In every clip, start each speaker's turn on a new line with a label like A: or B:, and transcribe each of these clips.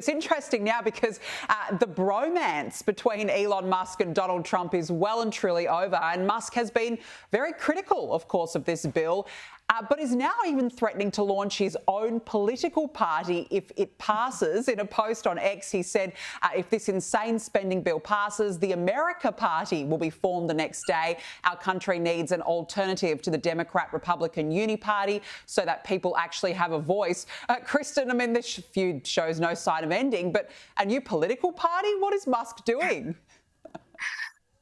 A: It's interesting now because the bromance between Elon Musk and Donald Trump is well and truly over, and Musk has been very critical, of course, of this bill. But is now even threatening to launch his own political party if it passes. In a post on X, he said, if this insane spending bill passes, the America Party will be formed the next day. Our country needs an alternative to the Democrat-Republican Uni Party so that people actually have a voice. Kristen, I mean, this feud shows no sign of ending, but a new political party? What is Musk doing?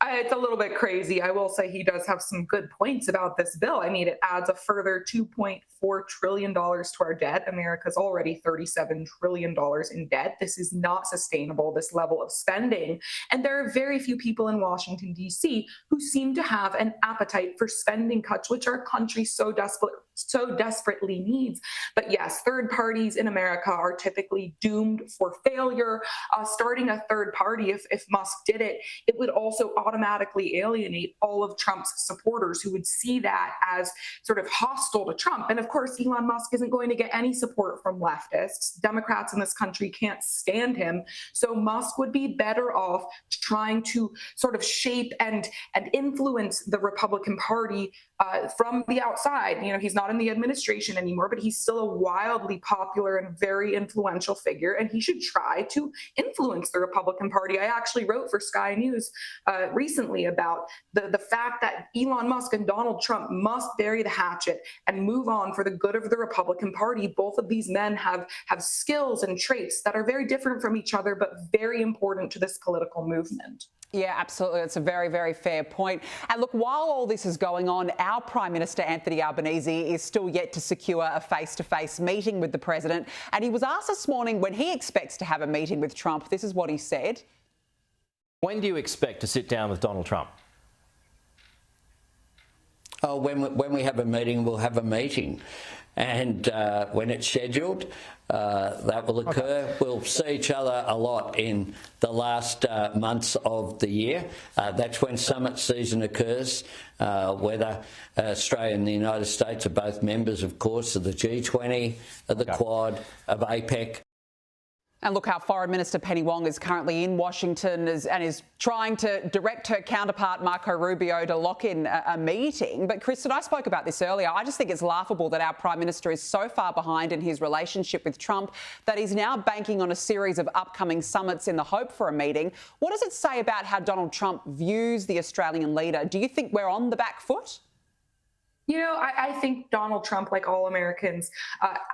B: It's a little bit crazy. I will say he does have some good points about this bill. I mean, it adds a further $2.4 trillion to our debt. America's already $37 trillion in debt. This is not sustainable, this level of spending. And there are very few people in Washington, D.C. who seem to have an appetite for spending cuts, which our country so desperately needs. But yes, third parties in America are typically doomed for failure. Starting a third party, if Musk did it, it would also automatically alienate all of Trump's supporters who would see that as sort of hostile to Trump. And of course, Elon Musk isn't going to get any support from leftists. Democrats in this country can't stand him. So Musk would be better off trying to sort of shape and influence the Republican Party from the outside. You know, he's not in the administration anymore, but he's still a wildly popular and very influential figure, and he should try to influence the Republican Party. I actually wrote for Sky News recently about the fact that Elon Musk and Donald Trump must bury the hatchet and move on for the good of the Republican Party. Both of these men have skills and traits that are very different from each other, but very important to this political movement.
A: Yeah, absolutely. That's a very, very fair point. And look, while all this is going on, our Prime Minister, Anthony Albanese, is still yet to secure a face-to-face meeting with the President. And he was asked this morning when he expects to have a meeting with Trump. This is what he said.
C: When do you expect to sit down with Donald Trump?
D: Oh, when we have a meeting, we'll have a meeting. And when it's scheduled, that will occur. Okay. We'll see each other a lot in the last months of the year. That's when summit season occurs, whether Australia and the United States are both members, of course, of the G20, of the Quad, of APEC.
A: And look, our Foreign Minister Penny Wong is currently in Washington and is trying to direct her counterpart Marco Rubio to lock in a meeting. But Kristen, I spoke about this earlier. I just think it's laughable that our Prime Minister is so far behind in his relationship with Trump that he's now banking on a series of upcoming summits in the hope for a meeting. What does it say about how Donald Trump views the Australian leader? Do you think we're on the back foot?
B: You know, I think Donald Trump, like all Americans,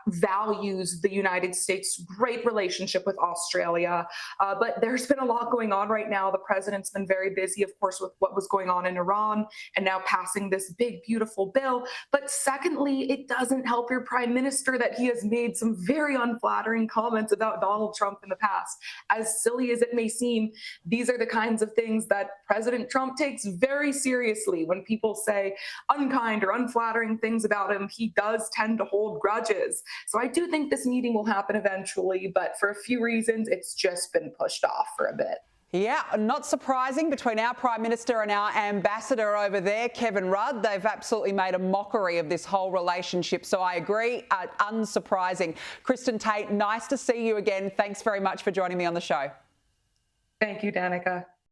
B: values the United States' great relationship with Australia. But there's been a lot going on right now. The president's been very busy, of course, with what was going on in Iran and now passing this big, beautiful bill. But secondly, it doesn't help your prime minister that he has made some very unflattering comments about Donald Trump in the past. As silly as it may seem, these are the kinds of things that President Trump takes very seriously. When people say unkind or unflattering things about him, he does tend to hold grudges. So I do think this meeting will happen eventually, but for a few reasons, it's just been pushed off for a bit.
A: Yeah, not surprising between our Prime Minister and our ambassador over there, Kevin Rudd. They've absolutely made a mockery of this whole relationship. So I agree, unsurprising. Kristen Tate, nice to see you again. Thanks very much for joining me on the show.
B: Thank you, Danica.